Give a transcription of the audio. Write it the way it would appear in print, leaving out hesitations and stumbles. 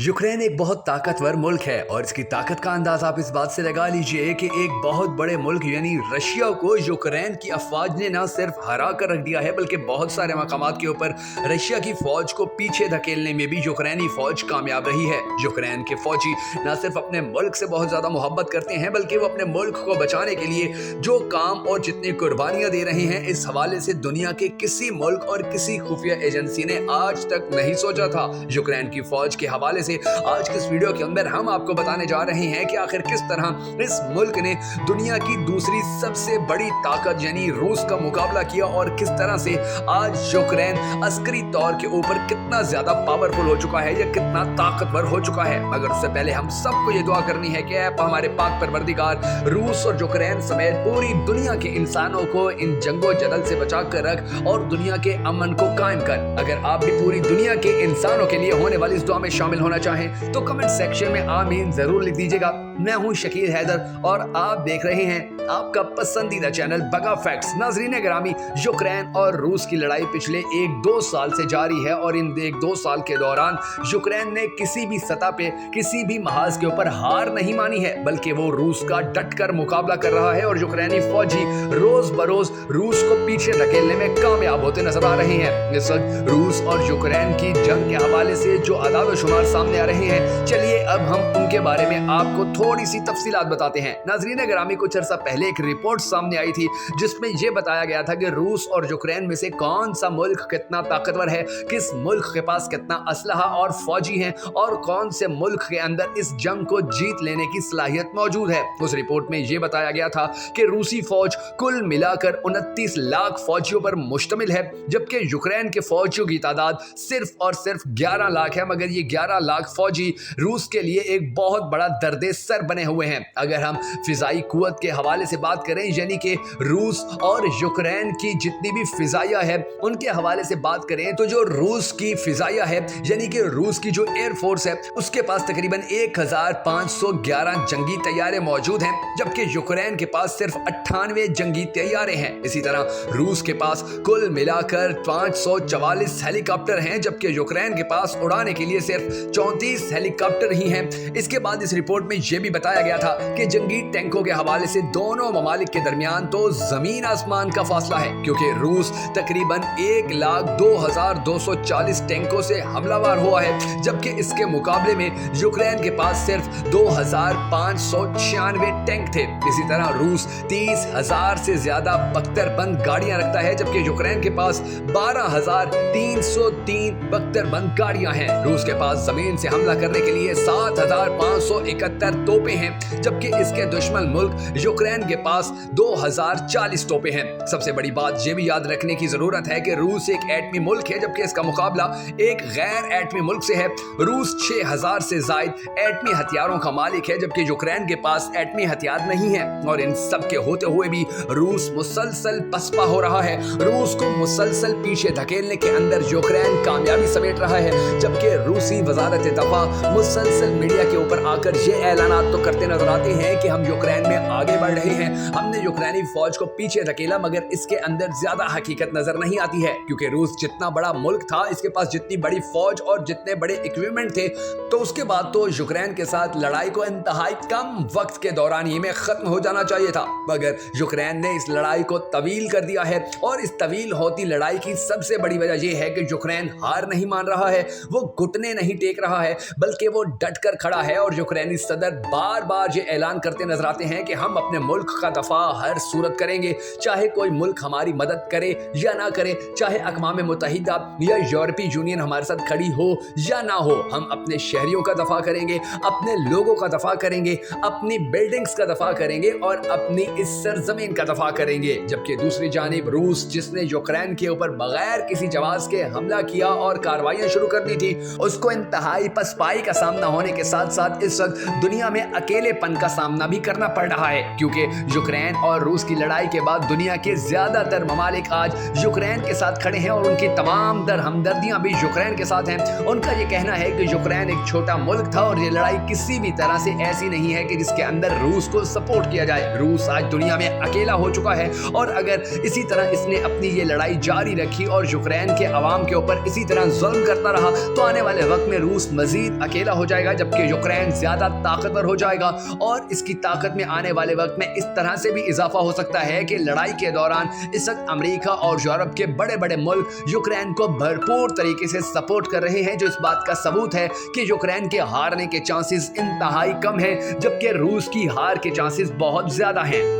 Ukraine एक बहुत ताकतवर मुल्क है और इसकी ताकत का अंदाजा आप इस बात से लगा लीजिए कि एक बहुत बड़े मुल्क यानी रशिया को यूक्रेन की अफवाज ने न सिर्फ हरा कर रख दिया है बल्कि बहुत सारे मकामात के ऊपर रशिया की फौज को पीछे धकेलने में भी यूक्रेनी फौज कामयाब रही है। यूक्रेन के फौजी न सिर्फ अपने मुल्क से बहुत ज्यादा मोहब्बत करते हैं बल्कि वो अपने मुल्क को बचाने के लिए जो काम और जितनी कुर्बानियां दे रहे हैं, इस हवाले से दुनिया के किसी मुल्क और किसी खुफिया एजेंसी ने आज तक नहीं सोचा था। यूक्रेन की फौज के हवाले से आज के इस वीडियो के अंदर हम आपको बताने जा रहे हैं कि आखिर किस तरह इस मुल्क ने दुनिया की दूसरी सबसे बड़ी ताकत यानी रूस का मुकाबला किया और किस तरह से आज यूक्रेन अस्करी तौर के ऊपर कितना ज्यादा पावरफुल हो चुका है या कितना ताकतवर हो चुका है। मगर उससे पहले हम सबको ये दुआ करनी है कि आप हमारे पाक परवरदिगार रूस और यूक्रेन समेत पूरी दुनिया के इंसानों को इन जंगो जदल से बचा कर रख और दुनिया के अमन को कायम कर। अगर आप भी पूरी दुनिया के इंसानों के लिए होने वाली इस दुआ में शामिल होना चाहें तो कमेंट सेक्शन में आमीन जरूर लिख दीजिएगा। मैं हूं शकील हैदर और आप देख रहे हैं आपका पसंदीदा चैनल बगा फैक्ट्स। नाज़रीन ग्रामी, यूक्रेन और रूस की लड़ाई पिछले 1-2 साल से जारी है और इन 1-2 साल के दौरान यूक्रेन ने किसी भी सतह पे किसी भी महाज के ऊपर हार नहीं मानी है बल्कि वो रूस का डट कर मुकाबला कर रहा है और यूक्रेनी फौजी रोज बरोज रूस को पीछे धकेलने में कामयाब होते नजर आ रहे हैं। इस वक्त रूस और यूक्रेन की जंग के हवाले से जो आदाद शुमार सामने आ रहे हैं, चलिए अब हम उनके बारे में आपको थोड़ी सी तफसीलात बताते हैं। नाज़रीन ग्रामी, कुछ अर्सा पहले एक रिपोर्ट सामने आई थी जिसमें यह बताया गया था कि रूस और यूक्रेन में से कौन सा मुल्क कितना ताकतवर है, किस मुल्क के पास कितना असलहा और फौजी हैं और कौन से मुल्क के अंदर इस जंग को जीत लेने की सलाहियत मौजूद है। उस रिपोर्ट में यह बताया गया था कि रूसी फौज कुल मिलाकर 29 लाख फौजियों पर मुश्तमिल है जबकि यूक्रेन के फौजियों की तादाद सिर्फ और सिर्फ 11 लाख है। मगर ये 11 लाख फौजी रूस के लिए एक बहुत बड़ा दर्दे सर बने हुए हैं। अगर हम फिजाई कुव्वत के हवाले से बात करें यानी कि रूस और यूक्रेन की जितनी भी फिजाइया है उनके हवाले से बात करें तो जो रूस की फिजाइया है यानी कि रूस की जो एयरफोर्स है उसके पास तकरीबन 1511 जंगी तैयारे मौजूद हैं जबकि यूक्रेन के पास सिर्फ 98 जंगी तैयारे हैं। इसी तरह रूस के पास कुल मिलाकर 544 हेलीकॉप्टर हैं जबकि यूक्रेन के पास उड़ाने के लिए सिर्फ 34 हेलीकॉप्टर ही हैं। इसके बाद इस रिपोर्ट में यह भी बताया गया था कि जंगी टैंकों के हवाले से दोनों ममालिक के दरमियान तो जमीन आसमान का फासला है क्योंकि रूस तकरीबन 1,02,240 टैंकों से हमलावर हुआ है जबकि इसके मुकाबले में यूक्रेन के पास सिर्फ 2,596 टैंक थे। इसी तरह रूस 30,000 से ज्यादा बख्तरबंद गाड़ियां रखता है जबकि यूक्रेन के पास 12,303 बख्तरबंद गाड़ियां हैं। रूस के पास जमीन से हमला करने के लिए 7,571 तोपें हैं जबकि इसके दुश्मन मुल्क यूक्रेन के पास 2,040 तोपें हैं। सबसे बड़ी बात यह भी याद रखने की जरूरत है कि रूस एक एटमी मुल्क है जबकि इसका मुकाबला एक गैर एटमी मुल्क से है। रूस 6,000 से जायद एटमी हथियारों का मालिक है जबकि यूक्रेन के पास एटमी हथियार नहीं है और इन सब के होते हुए भी रूस मुसलसल पसपा हो रहा है। रूस को मुसलसल पीछे धकेलने के अंदर यूक्रेन कामयाबी समेट रहा है जबकि रूसी वजारत दफा मुसलसल मीडिया के ऊपर आकर ये ऐलानात तो करते नजर आते हैं कि हम यूक्रेन में आगे बढ़ रहे हैं, हमने यूक्रेनी फौज को पीछे धकेला, मगर इसके अंदर ज्यादा हकीकत नजर नहीं आती है क्योंकि रूस जितना बड़ा मुल्क था, इसके पास जितनी बड़ी फौज और जितने बड़े इक्विपमेंट थे, तो उसके बाद तो यूक्रेन के साथ लड़ाई को इंतहाई कम वक्त के दौरान ही में खत्म हो जाना चाहिए था। मगर यूक्रेन ने इस लड़ाई को तवील कर दिया है और इस तवील होती लड़ाई की सबसे बड़ी वजह यह है कि यूक्रेन हार नहीं मान रहा है, वो घुटने नहीं टेक रहा है बल्कि वो डट कर खड़ा है और यूक्रेनी सदर बार बार ये ऐलान करते नजर आते हैं कि हम अपने मुल्क का दफा हर सूरत करेंगे, चाहे कोई मुल्क हमारी मदद करे या ना करे, चाहे अक़वाम मुत्तहिदा या यूरोपीय यूनियन हमारे साथ खड़ी हो या ना हो, हम अपने शहरियों का दफा करेंगे, अपने लोगों का दफा करेंगे, अपनी बिल्डिंग्स का दफा करेंगे और अपनी इस सरजमीन का दफा करेंगे। जबकि दूसरी जानिब रूस जिसने यूक्रेन के ऊपर बगैर किसी जवाब के हमला किया और कार्रवाइयां शुरू कर दी थी, उसको इंतहाई पसपाई का सामना होने के साथ साथ इस वक्त दुनिया में अकेलेपन का सामना भी करना पड़ रहा है क्योंकि यूक्रेन और रूस की लड़ाई के बाद दुनिया के ज्यादातर ममालिक आज यूक्रेन के साथ खड़े हैं और उनकी तमाम दर हमदर्दियां भी यूक्रेन के साथ हैं। उनका ये कहना है कि यूक्रेन एक छोटा मुल्क था और ये लड़ाई किसी भी तरह से ऐसी नहीं है कि जिसके अंदर रूस को सपोर्ट किया जाए। रूस आज दुनिया में अकेला हो चुका है और अगर इसी तरह इसने अपनी ये लड़ाई जारी रखी और यूक्रेन के अवाम के ऊपर इसी तरह जुल्म करता रहा तो आने वाले वक्त में रूस मजीद अकेला हो जाएगा, जबकि यूक्रेन ज्यादा ताकतवर हो जाएगा। और इसकी ताकत में आने वाले वक्त में इस तरह से भी इजाफा हो सकता है कि लड़ाई के दौरान इस वक्त अमेरिका और यूरोप के बड़े बड़े मुल्क यूक्रेन को भरपूर तरीके से सपोर्ट कर रहे हैं, जो इस बात का सबूत है कि यूक्रेन के हारने के चांसेस इंतहाई कम हैं, जबकि रूस की हार के चांसेस बहुत ज्यादा हैं।